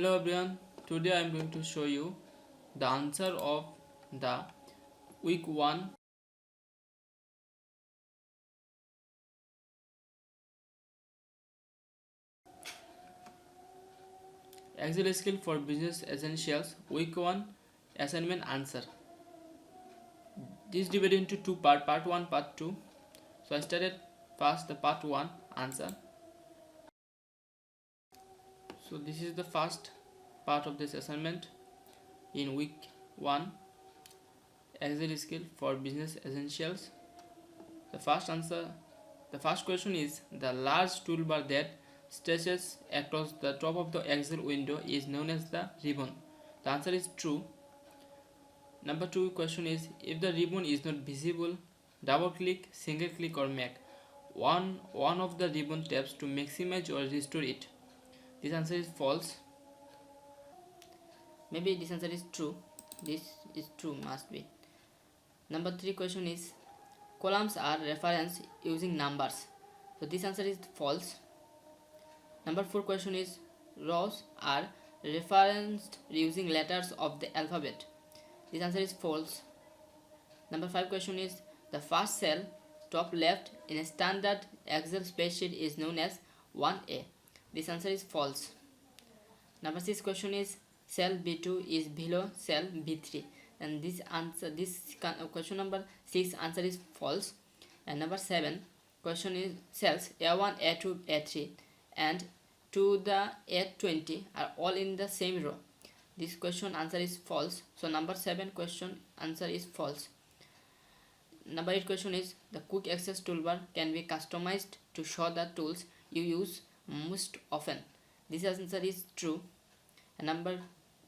Hello everyone, today I am going to show you the answer of the week 1 Excel skill for business essentials week 1 assignment answer. This is divided into two parts, part 1, part 2. So I started first the part 1 answer. So this is the first part of this assignment in week 1 Excel skill for business essentials. The first question is the large toolbar that stretches across the top of the Excel window is known as the ribbon. The answer is true. Number 2 question is if the ribbon is not visible, double click, single click or make one of the ribbon tabs to maximize or restore it. This answer is false. Maybe this answer is true. This is true, must be. Number 3 question is columns are referenced using numbers. So this answer is false. Number 4 question is rows are referenced using letters of the alphabet. This answer is false. Number 5 question is the first cell top left in a standard Excel spreadsheet is known as 1A. This answer is false. Number 6 question is cell B2 is below cell B3, and this question number 6 answer is false. And number 7 question is cells A1, A2, A3 and to the A20 are all in the same row. This question answer is false. So number 7 question answer is false. Number 8 question is the quick access toolbar can be customized to show the tools you use most often. This answer is true. And number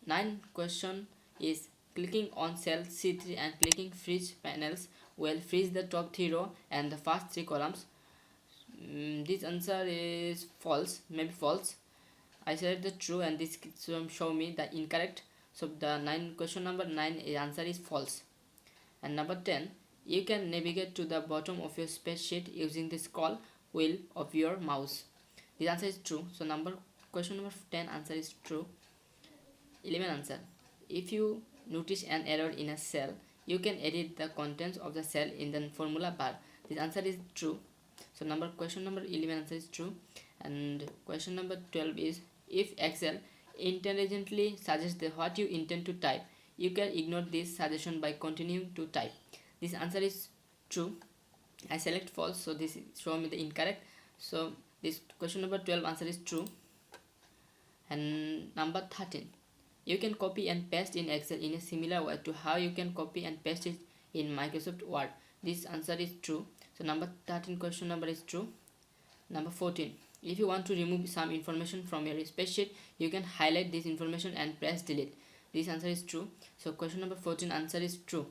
9 question is clicking on cell C3 and clicking freeze panels will freeze the top 3 row and the first 3 columns. This answer is false, maybe false. I said the true and this show me the incorrect. So the question number 9 answer is false. And number 10, you can navigate to the bottom of your spreadsheet using the scroll wheel of your mouse. This answer is true. So question number 10 answer is true. 11 answer, if you notice an error in a cell, you can edit the contents of the cell in the formula bar. This answer is true. So question number 11 answer is true. And question number 12 is if Excel intelligently suggests what you intend to type, you can ignore this suggestion by continuing to type. This answer is true. I select false, so this show me the incorrect. So this question number 12 answer is true. And number 13, you can copy and paste in Excel in a similar way to how you can copy and paste it in Microsoft Word. This answer is true. So number 13 question number is true. Number 14, if you want to remove some information from your spreadsheet, you can highlight this information and press delete. This answer is true. So question number 14 answer is true.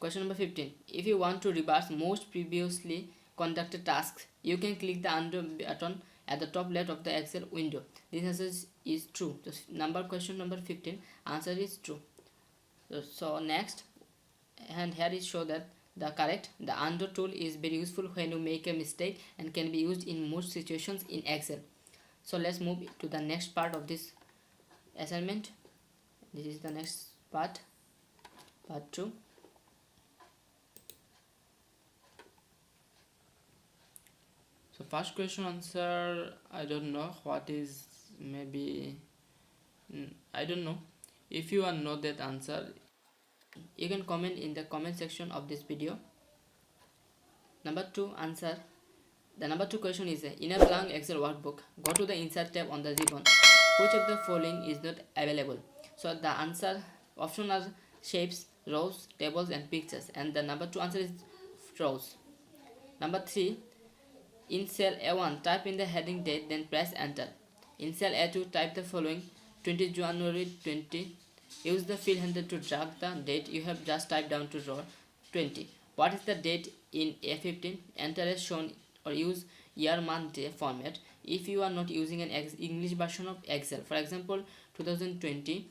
Question number 15, if you want to reverse most previously conducted tasks, you can click the undo button at the top left of the Excel window. This answer is true. Question number 15 answer is true. So next, and here is show that the undo tool is very useful when you make a mistake and can be used in most situations in Excel. So let's move to the next part of this assignment. This is the next part 2. So first question answer, I don't know what is, maybe I don't know. If you know that answer, you can comment in the comment section of this video. Number 2 answer, the number 2 question is in a blank Excel workbook, go to the insert tab on the ribbon. Which of the following is not available? So the answer options are shapes, rows, tables and pictures, and the number 2 answer is rows. Number 3, in cell A1 type in the heading date, then press enter. In cell A2 type the following: 20 January 20. Use the fill handle to drag the date you have just typed down to row 20. What is the date in A15? Enter as shown or use year, month, day format if you are not using an English version of Excel. For example, 2020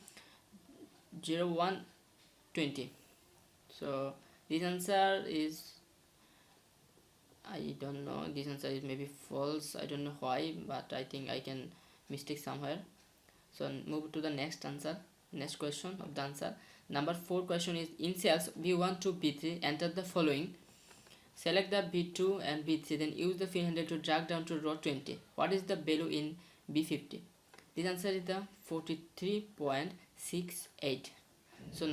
01/20. So this answer is, I don't know, this answer is maybe false. I don't know why, but I think I can mistake somewhere. So move to the next answer, next question of the answer. Number 4 question is, in cells B1 to B3 enter the following. Select the B2 and B3, then use the finger handle to drag down to row 20. What is the value in B50? This answer is the 43.68. So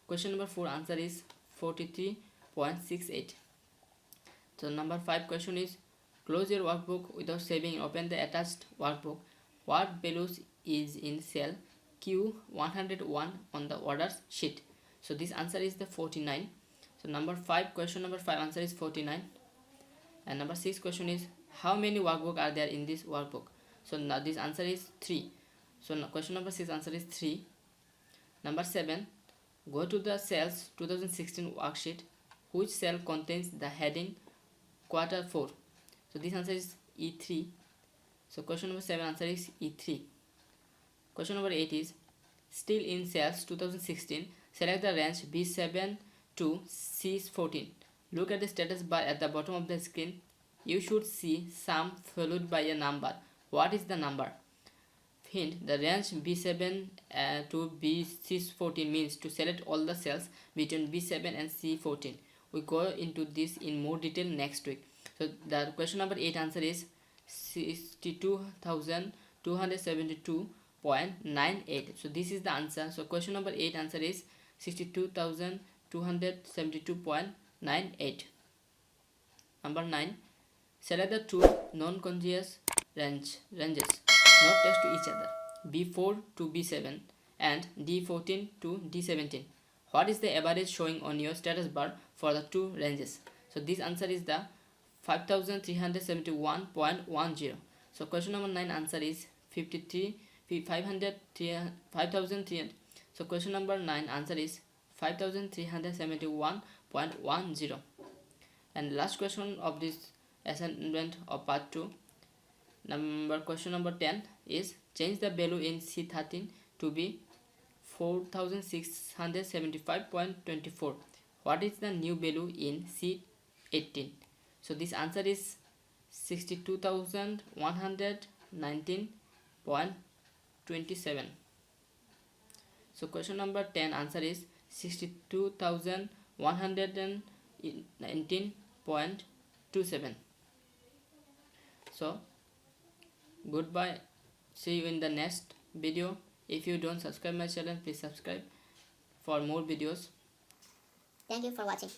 question number 4 answer is 43.68. So number 5 question is, close your workbook without saving and open the attached workbook. What values is in cell Q101 on the orders sheet? So this answer is the 49. So question number 5 answer is 49. And number 6 question is, how many workbooks are there in this workbook? So now this answer is 3. So question number 6 answer is 3. Number 7, go to the cells 2016 worksheet. Which cell contains the heading quarter 4? So this answer is E3. So question number 7 answer is E3. Question number 8 is, still in cells 2016, select the range B7 to C14. Look at the status bar at the bottom of the screen. You should see sum followed by a number. What is the number? Hint, the range B7 to C14 means to select all the cells between B7 and C14. We go into this in more detail next week. So the question number 8 answer is 62,272.98. So this is the answer. So question number 8 answer is 62,272.98. Number 9, select the two non-contiguous ranges not next to each other, B4 to B7 and D14 to D17. What is the average showing on your status bar for the two ranges? So this answer is the 5371.10. So question number 9 answer is 5,300. So question number 9 answer is 5371.10. And last question of this assignment of part 2. Question number 10 is, change the value in C13 to be 4675.24. What is the new value in C18? So this answer is 62,119.27. So question number 10 answer is 62,119.27. So goodbye, see you in the next video. If you don't subscribe my channel, please subscribe for more videos. Thank you for watching.